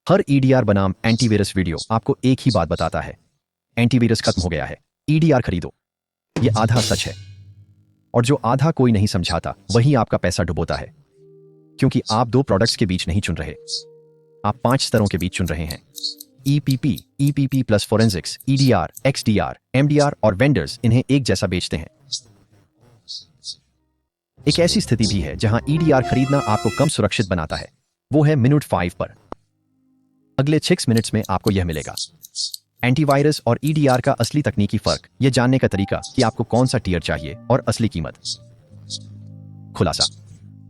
हर EDR बनाम antivirus video आपको एक ही बात बताता है, एंटीवायरस खत्म हो गया है, ईडीआर खरीदो। ये आधा सच है, और जो आधा कोई नहीं समझाता वही आपका पैसा डुबोता है। क्योंकि आप दो प्रोडक्ट्स के बीच नहीं चुन रहे, आप 5 स्तरों के बीच चुन रहे हैं। EPP plus forensics, EDR, XDR, MDR और वेंडर्स इन्हें एक जैसा बेचते हैं। एक ऐसी स्थिति भी है जहां ईडीआर खरीदना आपको कम सुरक्षित बनाता है, वो है मिनट 5 पर। अगले 6 मिनट्स में आपको यह मिलेगा। एंटीवायरस और ईडीआर का असली तकनीकी फर्क, यह जानने का तरीका कि आपको कौन सा टियर चाहिए और असली कीमत। खुलासा,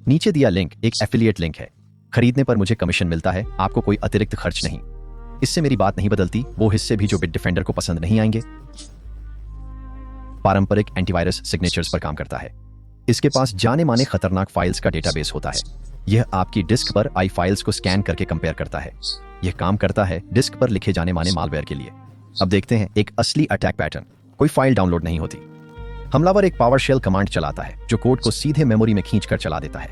नीचे दिया लिंक एक एफिलिएट लिंक है। खरीदने पर मुझे कमीशन मिलता है, आपको कोई अतिरिक्त खर्च नहीं। इससे मेरी बात नहीं बदलती, वो हिस्से भी जो बिटडिफेंडर को पसंद नहीं आएंगे। पारंपरिक एंटीवायरस सिग्नेचर्स पर काम करता है। इसके पास जाने माने खतरनाक फाइल्स का डेटाबेस होता है। यह आपकी डिस्क पर आई फाइल्स को स्कैन करके कंपेयर करता है। यह काम करता है डिस्क पर लिखे जाने माने मालवेयर के लिए। अब देखते हैं एक असली अटैक पैटर्न। कोई फाइल डाउनलोड नहीं होती। हमलावर एक पावरशेल कमांड चलाता है जो कोड को सीधे मेमोरी में खींचकर चला देता है।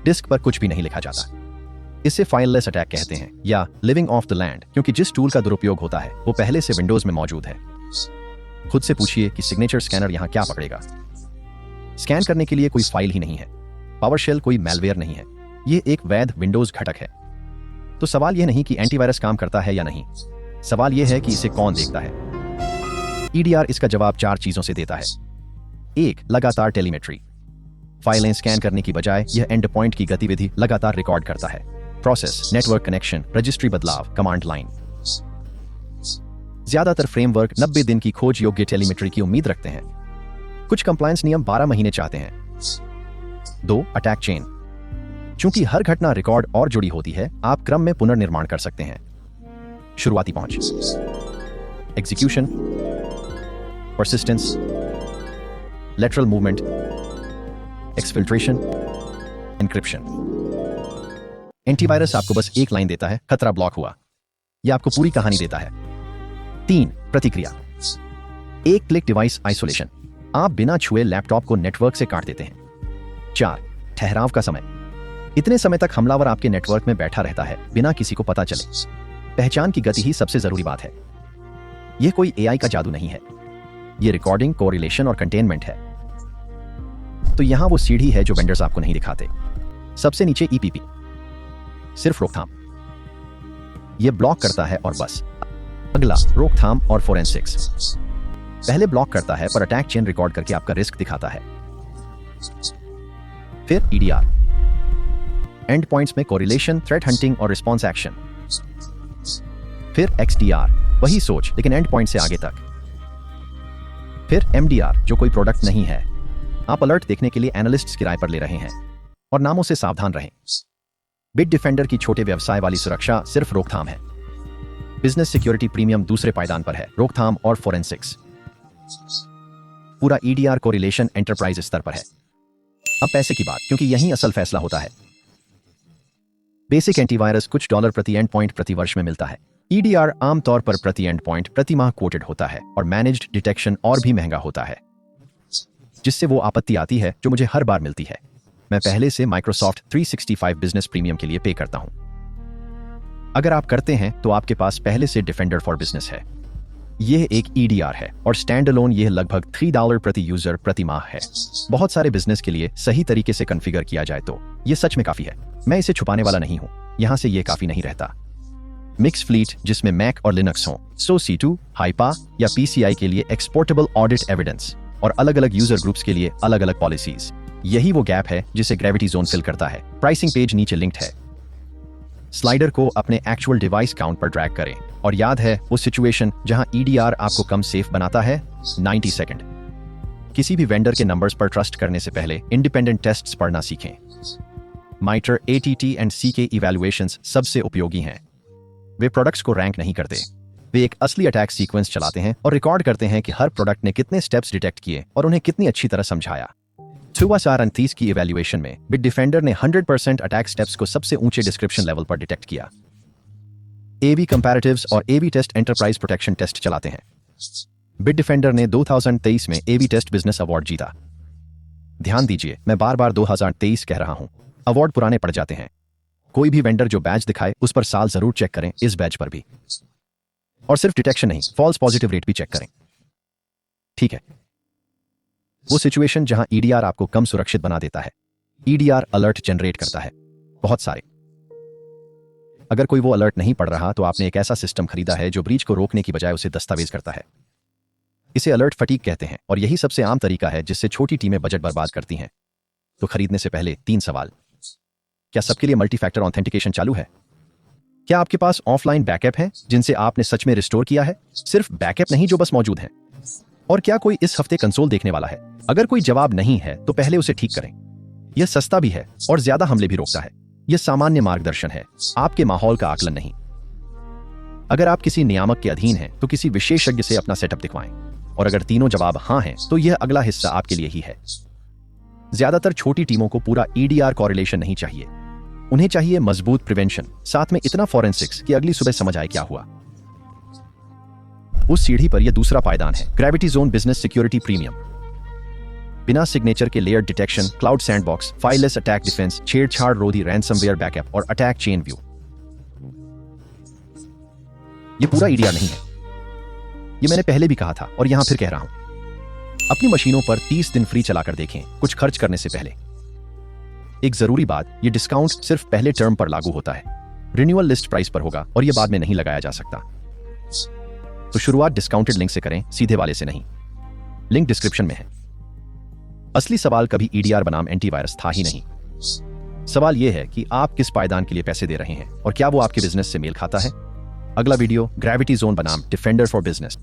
डिस्क पर कुछ भी नहीं लिखा जाता। इसे फाइललेस अटैक कहते हैं, या लिविंग ऑफ द लैंड, क्योंकि जिस टूल का दुरुपयोग होता है वो पहले से विंडोज में मौजूद है। खुद से पूछिए कि सिग्नेचर स्कैनर यहां क्या पकड़ेगा। स्कैन करने के लिए कोई फाइल ही नहीं है। पावरशेल कोई मैलवेयर नहीं है, यह एक वैध विंडोज घटक है। तो सवाल यह नहीं कि एंटीवायरस काम करता है या नहीं, सवाल यह है कि इसे कौन देखता है। ईडीआर इसका जवाब 4 चीजों से देता है। 1. लगातार टेलीमेट्री। फाइलें स्कैन करने की बजाय यह एंड पॉइंट की गतिविधि लगातार रिकॉर्ड करता है। प्रोसेस, नेटवर्क कनेक्शन, रजिस्ट्री बदलाव, कमांड लाइन। ज्यादातर फ्रेमवर्क 90 दिन की खोज योग्य टेलीमेट्री की उम्मीद रखते हैं। कुछ कंप्लायंस नियम 12 महीने चाहते हैं। 2. Attack chain. चूंकि हर घटना रिकॉर्ड और जुड़ी होती है, आप क्रम में पुनर्निर्माण कर सकते हैं। शुरुआती पहुंच, execution, persistence, lateral movement, exfiltration, encryption. Antivirus आपको बस एक लाइन देता है, खतरा ब्लॉक हुआ। यह आपको पूरी कहानी देता है। 3. प्रतिक्रिया। एक क्लिक डिवाइस आइसोलेशन। आप बिना छुए लैपटॉप को नेटवर्क से काट देते हैं। 4. ठहराव का समय। इतने समय तक हमलावर आपके नेटवर्क में बैठा रहता है बिना किसी को पता चले। पहचान की गति ही सबसे जरूरी बात है। यह कोई एआई का जादू नहीं है, यह रिकॉर्डिंग, कोरिलेशन और कंटेनमेंट है। तो यहां वो सीढ़ी है जो वेंडर्स आपको नहीं दिखाते। सबसे नीचे ईपीपी, सिर्फ रोकथाम। यह ब्लॉक करता है और बस। अगला रोकथाम और फोरेंसिक्स। पहले ब्लॉक करता है पर अटैक चेन रिकॉर्ड करके आपका रिस्क दिखाता है। फिर ईडीआर, एंड पॉइंट्स में कोरिलेशन, थ्रेट हंटिंग और रिस्पॉन्स एक्शन। फिर एक्सडीआर, वही सोच लेकिन एंड पॉइंट से आगे तक। फिर एमडीआर, जो कोई प्रोडक्ट नहीं है। आप अलर्ट देखने के लिए एनालिस्ट्स किराए पर ले रहे हैं, और नामों से सावधान रहें। बिटडिफेंडर की छोटे व्यवसाय वाली सुरक्षा सिर्फ रोकथाम है। बिजनेस सिक्योरिटी प्रीमियम दूसरे पायदान पर है, रोकथाम और फोरेंसिक्स। पूरा ईडीआर कोरिलेशन एंटरप्राइज स्तर पर है। अब पैसे की बात, क्योंकि यही असल फैसला होता है। बेसिक एंटीवायरस कुछ डॉलर प्रति एंड पॉइंट प्रति वर्ष में मिलता है। ईडीआर आमतौर पर प्रति एंड पॉइंट प्रति माह कोटेड होता है, और मैनेज्ड डिटेक्शन और भी महंगा होता है, जिससे वो आपत्ति आती है जो मुझे हर बार मिलती है। मैं पहले से माइक्रोसॉफ्ट 365 बिजनेस प्रीमियम के लिए पे करता हूं। अगर आप करते हैं तो आपके पास पहले से डिफेंडर फॉर बिजनेस है। यह एक ईडीआर है, और स्टैंड अलोन यह लगभग $3 प्रति यूजर प्रति माह है। बहुत सारे बिजनेस के लिए सही तरीके से कॉन्फ़िगर किया जाए तो यह सच में काफी है। मैं इसे छुपाने वाला नहीं हूं, यहां से यह काफी नहीं रहता। मिक्स फ्लीट, जिसमें मैक और लिनक्स हों, SOC2, हाइपा या PCI के लिए एक्सपोर्टेबल ऑडिट एविडेंस, और अलग अलग यूजर ग्रुप्स के लिए अलग अलग पॉलिसीज। यही वो गैप है जिसे ग्रेविटी जोन फिल करता है। प्राइसिंग पेज नीचे लिंक्ड है। स्लाइडर को अपने एक्चुअल डिवाइस काउंट पर ड्रैग करें, और याद है वो सिचुएशन जहां ईडीआर आपको कम सेफ बनाता है, 90 सेकंड। किसी भी वेंडर के नंबर्स पर ट्रस्ट करने से पहले इंडिपेंडेंट टेस्ट्स पढ़ना सीखें। माइटर, ATT एंड CK इवैल्यूएशंस सबसे उपयोगी हैं। वे प्रोडक्ट्स को रैंक नहीं करते, वे एक असली अटैक सीक्वेंस चलाते हैं और रिकॉर्ड करते हैं कि हर प्रोडक्ट ने कितने स्टेप्स डिटेक्ट किए और उन्हें कितनी अच्छी तरह समझाया। 2030 की इवैल्यूएशन में बिटडिफेंडर ने 100% अटैक स्टेप्स को सबसे ऊंचे डिस्क्रिप्शन लेवल पर डिटेक्ट किया। AV कंपैरेटिव्स और AV test enterprise protection test चलाते हैं। बिटडिफेंडर ने 2023 में AV टेस्ट बिजनेस अवार्ड जीता। ध्यान दीजिए, मैं बार बार 2023 कह रहा हूं, अवार्ड पुराने पड़ जाते हैं। कोई भी वेंडर जो बैच दिखाए उस पर साल जरूर चेक करें, इस बैच पर भी। और सिर्फ डिटेक्शन नहीं, फॉल्स पॉजिटिव रेट भी चेक करें। ठीक है, वो सिचुएशन जहां ईडीआर आपको कम सुरक्षित बना देता है। ईडीआर अलर्ट जनरेट करता है, बहुत सारे। अगर कोई वो अलर्ट नहीं पड़ रहा तो आपने एक ऐसा सिस्टम खरीदा है जो ब्रीच को रोकने की बजाय उसे दस्तावेज करता है। इसे अलर्ट फटीग कहते हैं और यही सबसे आम तरीका है जिससे छोटी टीमें बजट बर्बाद करती हैं। तो खरीदने से पहले 3 सवाल। क्या सबके लिए मल्टी फैक्टर ऑथेंटिकेशन चालू है? क्या आपके पास ऑफलाइन बैकअप हैं जिनसे आपने सच में रिस्टोर किया है, सिर्फ बैकअप नहीं जो बस मौजूद हैं? और क्या कोई इस हफ्ते कंसोल देखने वाला है? अगर कोई जवाब नहीं है तो पहले उसे ठीक करें। यह सस्ता भी है और ज्यादा हमले भी रोकता है। यह सामान्य मार्गदर्शन है, आपके माहौल का आकलन नहीं। अगर आप किसी नियामक के अधीन हैं तो किसी विशेषज्ञ से अपना सेटअप दिखवाएं। और अगर तीनों जवाब हां हैं तो यह अगला हिस्सा आपके लिए ही है। ज्यादातर छोटी टीमों को पूरा ईडीआर कॉरिलेशन नहीं चाहिए, उन्हें चाहिए मजबूत प्रिवेंशन, साथ में इतना फॉरेंसिक्स कि अगली सुबह समझ आए क्या हुआ। उस सीढ़ी पर यह दूसरा पायदान है, gravity zone business security premium. बिना सिग्नेचर के layer detection, cloud sandbox, fileless attack defence, छेड़छाड़ रोधी रैंसमवेयर बैकअप और अटैक चेन व्यू। यह पूरा ईडीआर नहीं है, ये मैंने पहले भी कहा था और यहां फिर कह रहा हूं। अपनी मशीनों पर 30 दिन फ्री चलाकर देखें, कुछ खर्च करने से पहले। एक जरूरी बात, ये डिस्काउंट सिर्फ पहले टर्म पर लागू होता है, रिन्यूअल लिस्ट प्राइस पर होगा और यह बाद में नहीं लगाया जा सकता। तो शुरुआत डिस्काउंटेड लिंक से करें, सीधे वाले से नहीं। लिंक डिस्क्रिप्शन में है। असली सवाल कभी ईडीआर बनाम एंटीवायरस था ही नहीं। सवाल यह है कि आप किस पायदान के लिए पैसे दे रहे हैं और क्या वो आपके बिजनेस से मेल खाता है। अगला वीडियो, ग्रेविटी जोन बनाम डिफेंडर फॉर बिजनेस।